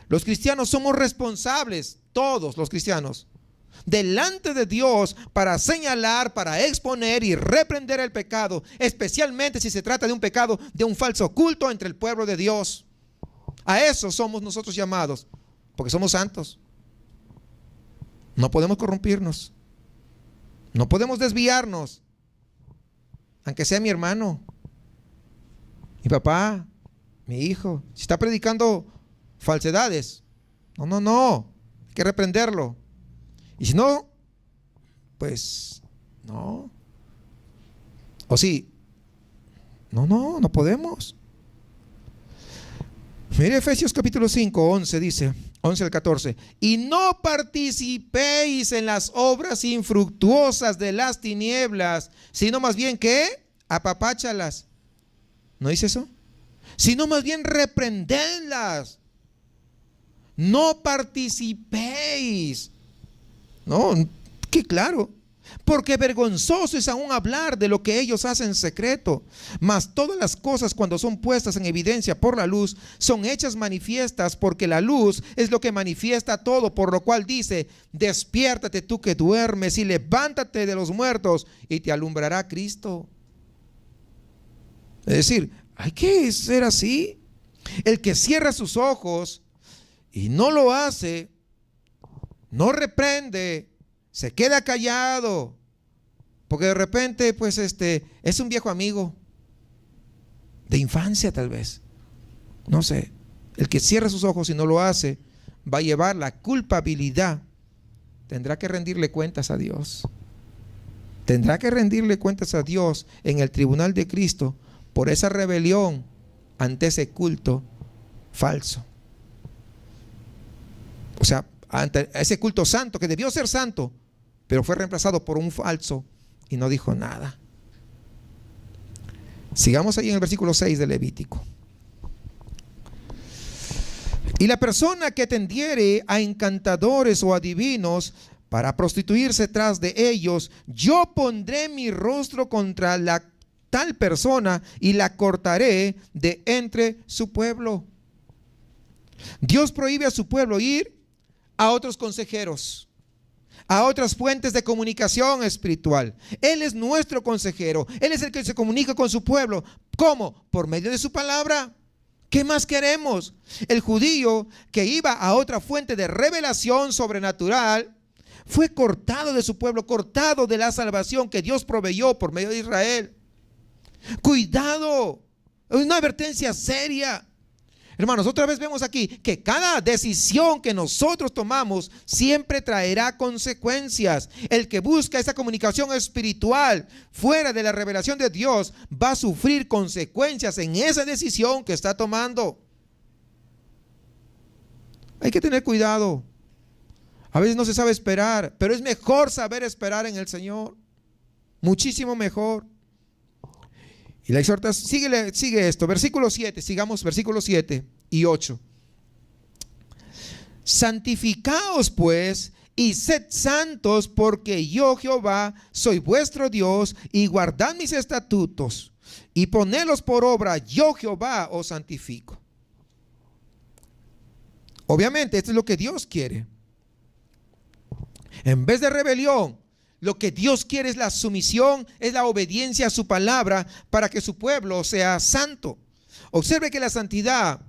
Los cristianos somos responsables, todos los cristianos, delante de Dios para señalar, para exponer y reprender el pecado, especialmente si se trata de un pecado de un falso culto entre el pueblo de Dios. A eso somos nosotros llamados, porque somos santos. No podemos corrompirnos, no podemos desviarnos, aunque sea mi hermano, mi papá, mi hijo. Si está predicando falsedades, no, hay que reprenderlo. Y si no, pues no. O sí, no podemos. Mire Efesios capítulo 5, 11 dice, 11 al 14: y no participéis en las obras infructuosas de las tinieblas, sino más bien que apapáchalas. ¿No dice eso? Sino más bien reprendenlas. No participéis. No, que claro. Porque vergonzoso es aún hablar de lo que ellos hacen en secreto. Mas todas las cosas, cuando son puestas en evidencia por la luz, son hechas manifiestas, porque la luz es lo que manifiesta todo. Por lo cual dice: despiértate tú que duermes y levántate de los muertos y te alumbrará Cristo. Es decir, hay que ser así. El que cierra sus ojos y no lo hace, no reprende, se queda callado, porque de repente pues es un viejo amigo de infancia tal vez, no sé, el que cierra sus ojos y no lo hace va a llevar la culpabilidad, tendrá que rendirle cuentas a Dios, tendrá que rendirle cuentas a Dios en el tribunal de Cristo por esa rebelión ante ese culto falso. O sea, ante ese culto santo que debió ser santo, pero fue reemplazado por un falso y no dijo nada. Sigamos ahí en el versículo 6 de Levítico. Y la persona que tendiere a encantadores o adivinos para prostituirse tras de ellos, yo pondré mi rostro contra la tal persona y la cortaré de entre su pueblo. Dios prohíbe a su pueblo ir a otros consejeros, a otras fuentes de comunicación espiritual. Él es nuestro consejero. Él es el que se comunica con su pueblo. ¿Cómo? Por medio de su palabra. ¿Qué más queremos? El judío que iba a otra fuente de revelación sobrenatural fue cortado de su pueblo, cortado de la salvación que Dios proveyó por medio de Israel. Cuidado, es una advertencia seria. Hermanos, otra vez vemos aquí que cada decisión que nosotros tomamos siempre traerá consecuencias. El que busca esa comunicación espiritual fuera de la revelación de Dios va a sufrir consecuencias en esa decisión que está tomando. Hay que tener cuidado. A veces no se sabe esperar, pero es mejor saber esperar en el Señor. Muchísimo mejor. Y la exhortación, sigue esto, versículo 7, sigamos versículos 7 y 8. Santificaos pues y sed santos, porque yo Jehová soy vuestro Dios, y guardad mis estatutos y ponedlos por obra, yo Jehová os santifico. Obviamente esto es lo que Dios quiere. En vez de rebelión, lo que Dios quiere es la sumisión, es la obediencia a su palabra para que su pueblo sea santo. Observe que la santidad,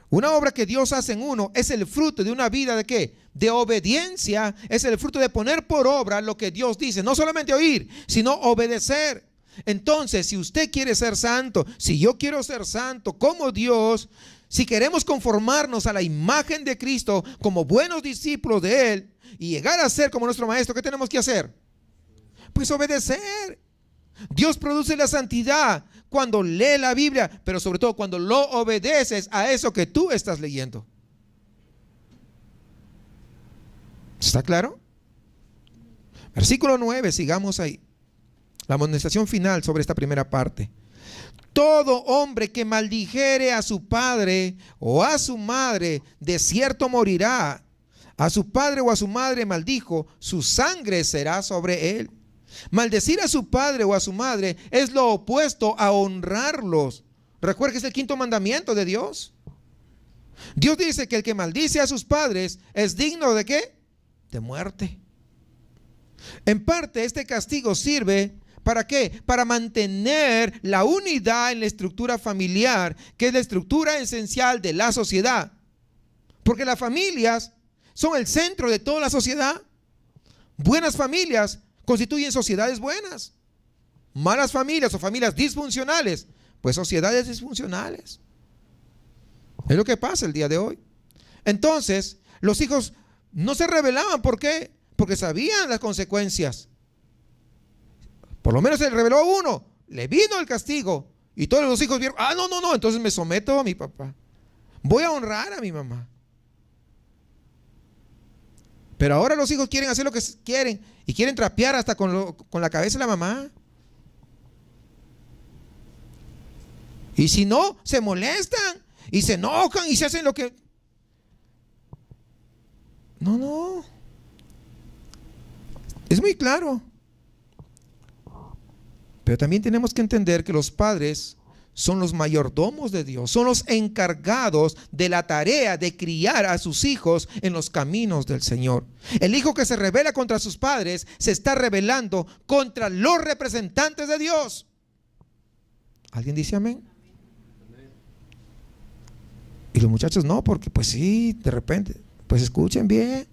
una obra que Dios hace en uno, es el fruto de una vida ¿de qué? De obediencia, es el fruto de poner por obra lo que Dios dice. No solamente oír, sino obedecer. Entonces, si usted quiere ser santo, si yo quiero ser santo como Dios, si queremos conformarnos a la imagen de Cristo como buenos discípulos de Él, y llegar a ser como nuestro maestro, ¿qué tenemos que hacer? Pues obedecer. Dios produce la santidad cuando lee la Biblia, pero sobre todo cuando lo obedeces a eso que tú estás leyendo. ¿Está claro? Versículo 9, sigamos ahí. La amonestación final sobre esta primera parte. Todo hombre que maldijere a su padre o a su madre, de cierto morirá. A su padre o a su madre maldijo, su sangre será sobre él. Maldecir a su padre o a su madre es lo opuesto a honrarlos. Recuerda que es el quinto mandamiento de Dios. Dios dice que el que maldice a sus padres es digno ¿de qué? De muerte. En parte este castigo sirve ¿para qué? Para mantener la unidad en la estructura familiar, que es la estructura esencial de la sociedad. Porque las familias son el centro de toda la sociedad. Buenas familias constituyen sociedades buenas. Malas familias o familias disfuncionales, pues sociedades disfuncionales. Es lo que pasa el día de hoy. Entonces, los hijos no se rebelaban. ¿Por qué? Porque sabían las consecuencias. Por lo menos se rebeló a uno, le vino el castigo. Y todos los hijos vieron, no, entonces me someto a mi papá. Voy a honrar a mi mamá. Pero ahora los hijos quieren hacer lo que quieren y quieren trapear hasta con la cabeza de la mamá. Y si no, se molestan y se enojan y se hacen lo que... No. Es muy claro. Pero también tenemos que entender que los padres son los mayordomos de Dios, son los encargados de la tarea de criar a sus hijos en los caminos del Señor. El hijo que se rebela contra sus padres se está rebelando contra los representantes de Dios. ¿Alguien dice amén? Y los muchachos no, porque pues sí, de repente, pues escuchen bien.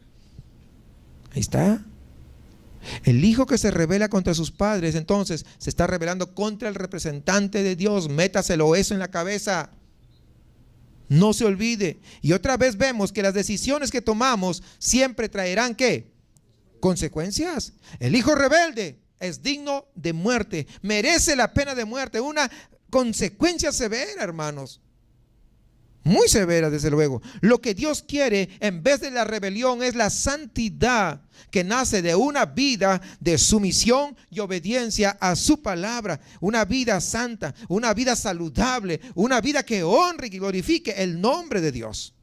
Ahí está. El hijo que se rebela contra sus padres, entonces se está rebelando contra el representante de Dios. Métaselo eso en la cabeza. No se olvide. Y otra vez vemos que las decisiones que tomamos siempre traerán ¿qué? Consecuencias. El hijo rebelde es digno de muerte. Merece la pena de muerte. Una consecuencia severa, hermanos. Muy severa, desde luego. Lo que Dios quiere en vez de la rebelión es la santidad que nace de una vida de sumisión y obediencia a su palabra. Una vida santa, una vida saludable, una vida que honre y glorifique el nombre de Dios.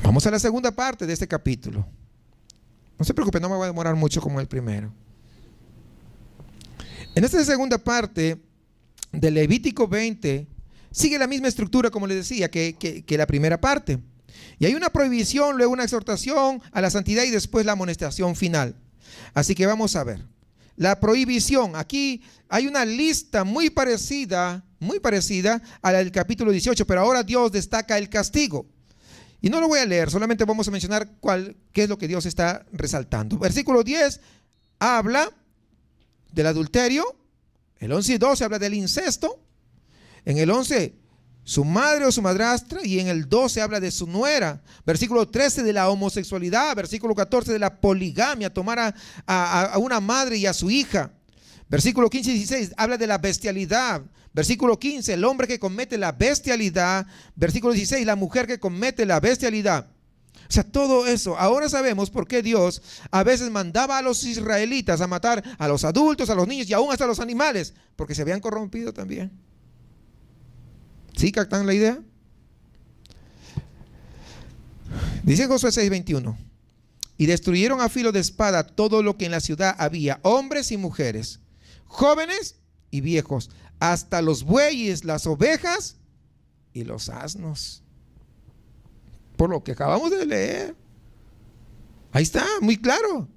Vamos a la segunda parte de este capítulo. No se preocupe, no me voy a demorar mucho como el primero. En esta segunda parte de Levítico 20 sigue la misma estructura, como les decía, que la primera parte. Y hay una prohibición, luego una exhortación a la santidad y después la amonestación final. Así que vamos a ver. La prohibición, aquí hay una lista muy parecida a la del capítulo 18, pero ahora Dios destaca el castigo. Y no lo voy a leer, solamente vamos a mencionar qué es lo que Dios está resaltando. Versículo 10 habla del adulterio. El 11 y 12 habla del incesto. En el 11, su madre o su madrastra. Y en el 12 habla de su nuera. Versículo 13 de la homosexualidad. Versículo 14 de la poligamia, tomar a una madre y a su hija. Versículo 15 y 16 habla de la bestialidad. Versículo 15, el hombre que comete la bestialidad. Versículo 16, la mujer que comete la bestialidad. O sea, todo eso. Ahora sabemos por qué Dios a veces mandaba a los israelitas a matar a los adultos, a los niños y aún hasta a los animales, porque se habían corrompido también. ¿Sí captan la idea? Dice Josué 6:21. Y destruyeron a filo de espada todo lo que en la ciudad había, hombres y mujeres, jóvenes y viejos, hasta los bueyes, las ovejas y los asnos. Por lo que acabamos de leer. Ahí está, muy claro.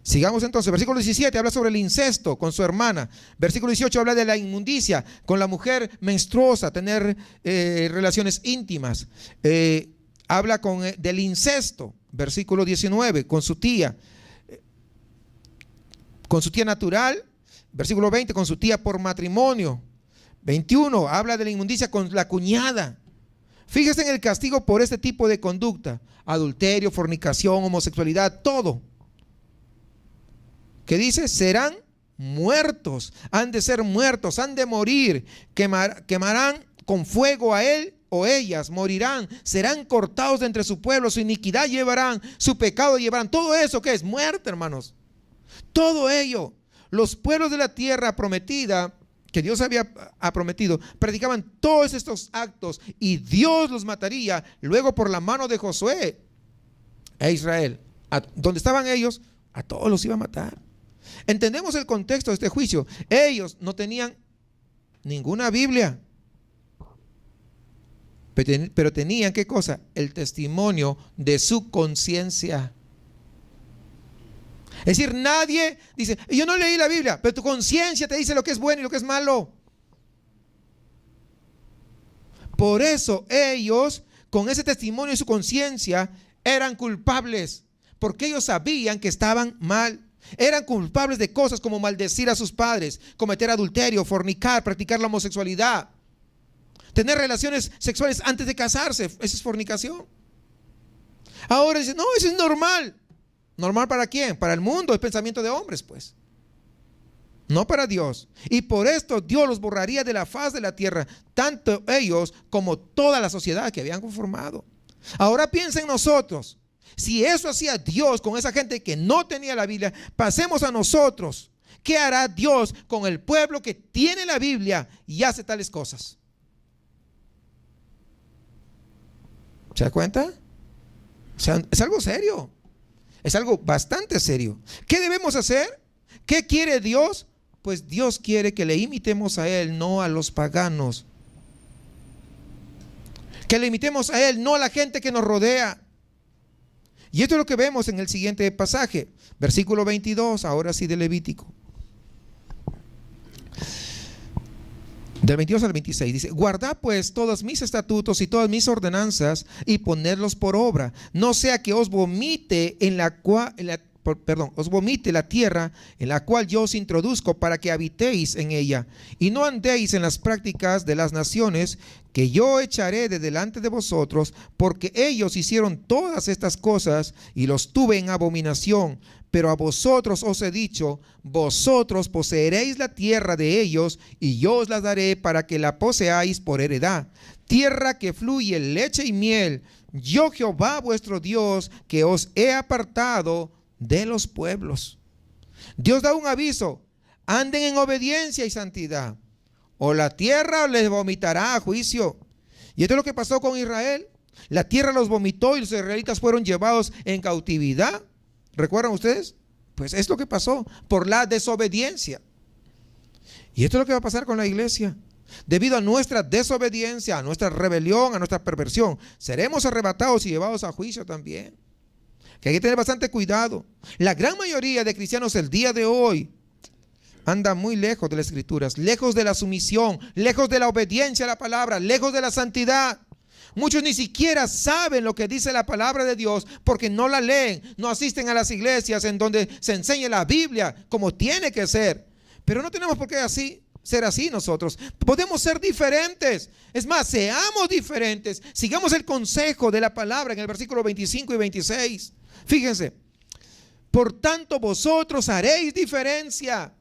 Sigamos entonces. Versículo 17 habla sobre el incesto con su hermana. Versículo 18 habla de la inmundicia con la mujer menstruosa, tener relaciones íntimas. Habla del incesto. Versículo 19, con su tía natural. Versículo 20, con su tía por matrimonio. 21, habla de la inmundicia con la cuñada. Fíjese en el castigo por este tipo de conducta: adulterio, fornicación, homosexualidad, todo. ¿Qué dice? Serán muertos, han de ser muertos, han de morir, quemarán con fuego a él o ellas, morirán, serán cortados de entre su pueblo, su iniquidad llevarán, su pecado llevarán. Todo eso, ¿qué es? Muerte, hermanos. Todo ello. Los pueblos de la tierra prometida, que Dios había prometido, practicaban todos estos actos y Dios los mataría luego por la mano de Josué a Israel. Donde estaban ellos, a todos los iba a matar. Entendemos el contexto de este juicio. Ellos no tenían ninguna Biblia, pero tenían, ¿qué cosa? El testimonio de su conciencia. Es decir, nadie dice: yo no leí la Biblia, pero tu conciencia te dice lo que es bueno y lo que es malo. Por eso ellos, con ese testimonio de su conciencia, eran culpables, porque ellos sabían que estaban mal. Eran culpables de cosas como maldecir a sus padres, cometer adulterio, fornicar, practicar la homosexualidad, tener relaciones sexuales antes de casarse. Esa es fornicación. Ahora dicen: no, eso es normal. ¿Normal para quién? Para el mundo, es pensamiento de hombres, pues. No para Dios. Y por esto Dios los borraría de la faz de la tierra, tanto ellos como toda la sociedad que habían conformado. Ahora piensen nosotros. Si eso hacía Dios con esa gente que no tenía la Biblia, pasemos a nosotros. ¿Qué hará Dios con el pueblo que tiene la Biblia y hace tales cosas? ¿Se da cuenta? O sea, es algo serio. Es algo bastante serio. ¿Qué debemos hacer? ¿Qué quiere Dios? Pues Dios quiere que le imitemos a Él, no a los paganos. Que le imitemos a Él, no a la gente que nos rodea. Y esto es lo que vemos en el siguiente pasaje, versículo 22, ahora sí de Levítico. Del 22 al 26 dice: guardad pues todos mis estatutos y todas mis ordenanzas y ponedlos por obra, no sea que os vomite os vomite la tierra en la cual yo os introduzco para que habitéis en ella, y no andéis en las prácticas de las naciones que yo echaré de delante de vosotros, porque ellos hicieron todas estas cosas y los tuve en abominación. Pero a vosotros os he dicho: vosotros poseeréis la tierra de ellos, y yo os la daré para que la poseáis por heredad, tierra que fluye leche y miel. Yo Jehová vuestro Dios, que os he apartado de los pueblos. Dios da un aviso: anden en obediencia y santidad, o la tierra les vomitará a juicio. Y esto es lo que pasó con Israel. La tierra los vomitó y los israelitas fueron llevados en cautividad. ¿Recuerdan ustedes? Pues es lo que pasó por la desobediencia. Y esto es lo que va a pasar con la iglesia. Debido a nuestra desobediencia, a nuestra rebelión, a nuestra perversión, seremos arrebatados y llevados a juicio también. Que hay que tener bastante cuidado. La gran mayoría de cristianos el día de hoy anda muy lejos de las escrituras, lejos de la sumisión, lejos de la obediencia a la palabra, lejos de la santidad. Muchos ni siquiera saben lo que dice la palabra de Dios porque no la leen, no asisten a las iglesias en donde se enseña la Biblia como tiene que ser. Pero no tenemos por qué ser así nosotros. Podemos ser diferentes. Es más, seamos diferentes. Sigamos el consejo de la palabra en el versículo 25 y 26. Fíjense: por tanto vosotros haréis diferencia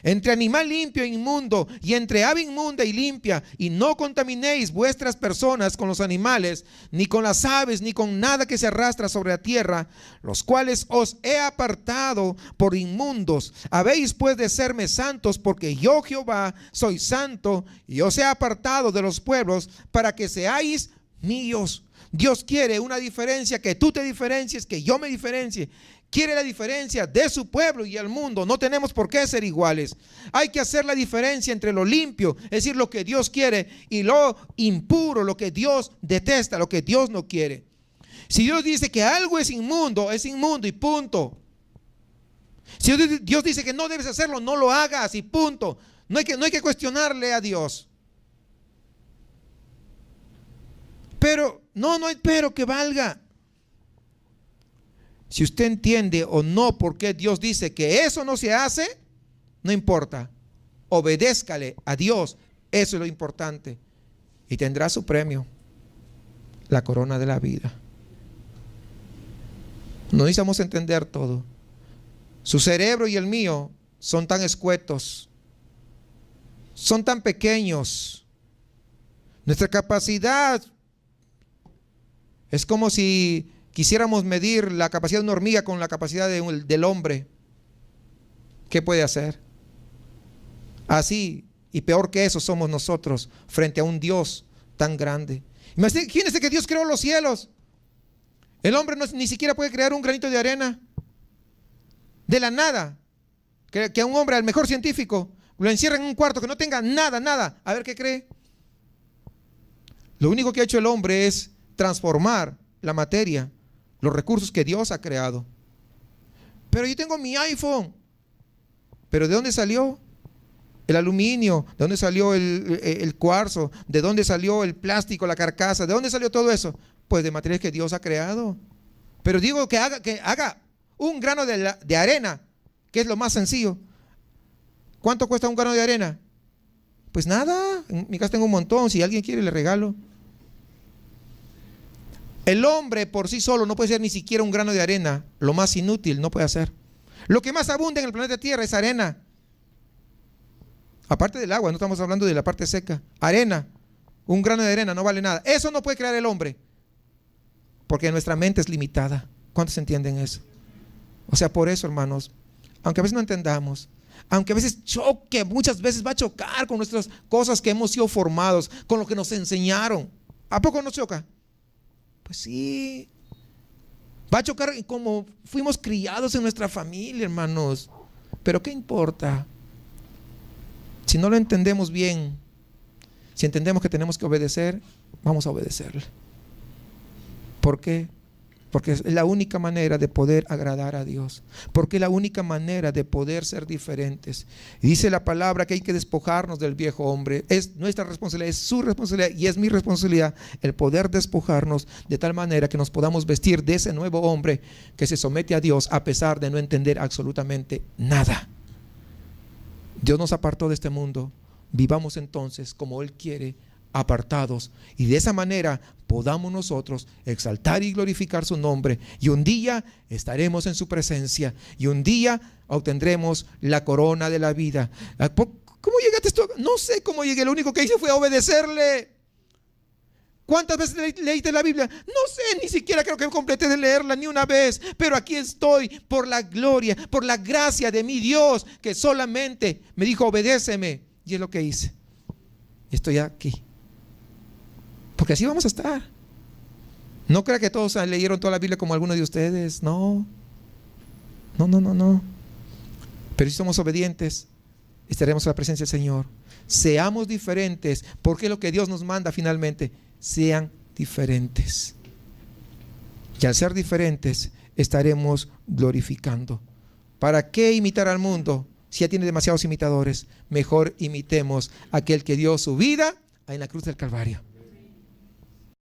entre animal limpio e inmundo, y entre ave inmunda y limpia, y no contaminéis vuestras personas con los animales, ni con las aves, ni con nada que se arrastra sobre la tierra, los cuales os he apartado por inmundos. Habéis pues de serme santos, porque yo Jehová soy santo, y os he apartado de los pueblos para que seáis míos. Dios quiere una diferencia, que tú te diferencies, que yo me diferencie. Quiere la diferencia de su pueblo y el mundo. No tenemos por qué ser iguales. Hay que hacer la diferencia entre lo limpio, es decir, lo que Dios quiere, y lo impuro, lo que Dios detesta, lo que Dios no quiere. Si Dios dice que algo es inmundo y punto. Si Dios dice que no debes hacerlo, no lo hagas y punto. No hay que cuestionarle a Dios. Pero no hay pero que valga. Si usted entiende o no por qué Dios dice que eso no se hace, no importa. Obedézcale a Dios. Eso es lo importante. Y tendrá su premio, la corona de la vida. No necesitamos entender todo. Su cerebro y el mío son tan escuetos, son tan pequeños. Nuestra capacidad es como si quisiéramos medir la capacidad de una hormiga con la capacidad del hombre. ¿Qué puede hacer? Así y peor que eso somos nosotros frente a un Dios tan grande. Imagínense que Dios creó los cielos. El hombre ni siquiera puede crear un granito de arena de la nada. Que a un hombre, al mejor científico, lo encierra en un cuarto que no tenga nada. A ver qué cree. Lo único que ha hecho el hombre es transformar la materia, los recursos que Dios ha creado. Pero yo tengo mi iPhone. ¿Pero de dónde salió el aluminio? ¿De dónde salió el cuarzo? ¿De dónde salió el plástico, la carcasa? ¿De dónde salió todo eso? Pues de materiales que Dios ha creado. Pero digo que haga un grano de arena, que es lo más sencillo. ¿Cuánto cuesta un grano de arena? Pues nada, en mi casa tengo un montón. Si alguien quiere le regalo. El hombre por sí solo no puede ser ni siquiera un grano de arena. Lo más inútil no puede hacer. Lo que más abunda en el planeta Tierra es arena. Aparte del agua, no estamos hablando de la parte seca. Arena, un grano de arena no vale nada. Eso no puede crear el hombre, porque nuestra mente es limitada. ¿Cuántos entienden eso? O sea, por eso, hermanos, aunque a veces no entendamos, aunque a veces choque, muchas veces va a chocar con nuestras cosas que hemos sido formados, con lo que nos enseñaron. ¿A poco nos choca? Pues sí, va a chocar como fuimos criados en nuestra familia, hermanos. Pero ¿qué importa? Si no lo entendemos bien, si entendemos que tenemos que obedecer, vamos a obedecerle. ¿Por qué? Porque es la única manera de poder agradar a Dios. Porque es la única manera de poder ser diferentes. Y dice la palabra que hay que despojarnos del viejo hombre. Es nuestra responsabilidad, es su responsabilidad y es mi responsabilidad el poder despojarnos de tal manera que nos podamos vestir de ese nuevo hombre que se somete a Dios a pesar de no entender absolutamente nada. Dios nos apartó de este mundo. Vivamos entonces como Él quiere, apartados, y de esa manera podamos nosotros exaltar y glorificar su nombre, y un día estaremos en su presencia, y un día obtendremos la corona de la vida. ¿Cómo llegaste esto? No sé cómo llegué, lo único que hice fue obedecerle. ¿Cuántas veces leíste la Biblia? No sé, ni siquiera creo que completé de leerla ni una vez, pero aquí estoy por la gloria, por la gracia de mi Dios, que solamente me dijo obedéceme, y es lo que hice. Estoy aquí. Porque así vamos a estar. No crea que todos leyeron toda la Biblia como algunos de ustedes. No. Pero si somos obedientes, estaremos en la presencia del Señor. Seamos diferentes, porque es lo que Dios nos manda finalmente. Sean diferentes. Y al ser diferentes, estaremos glorificando. ¿Para qué imitar al mundo si ya tiene demasiados imitadores? Mejor imitemos a aquel que dio su vida en la cruz del Calvario.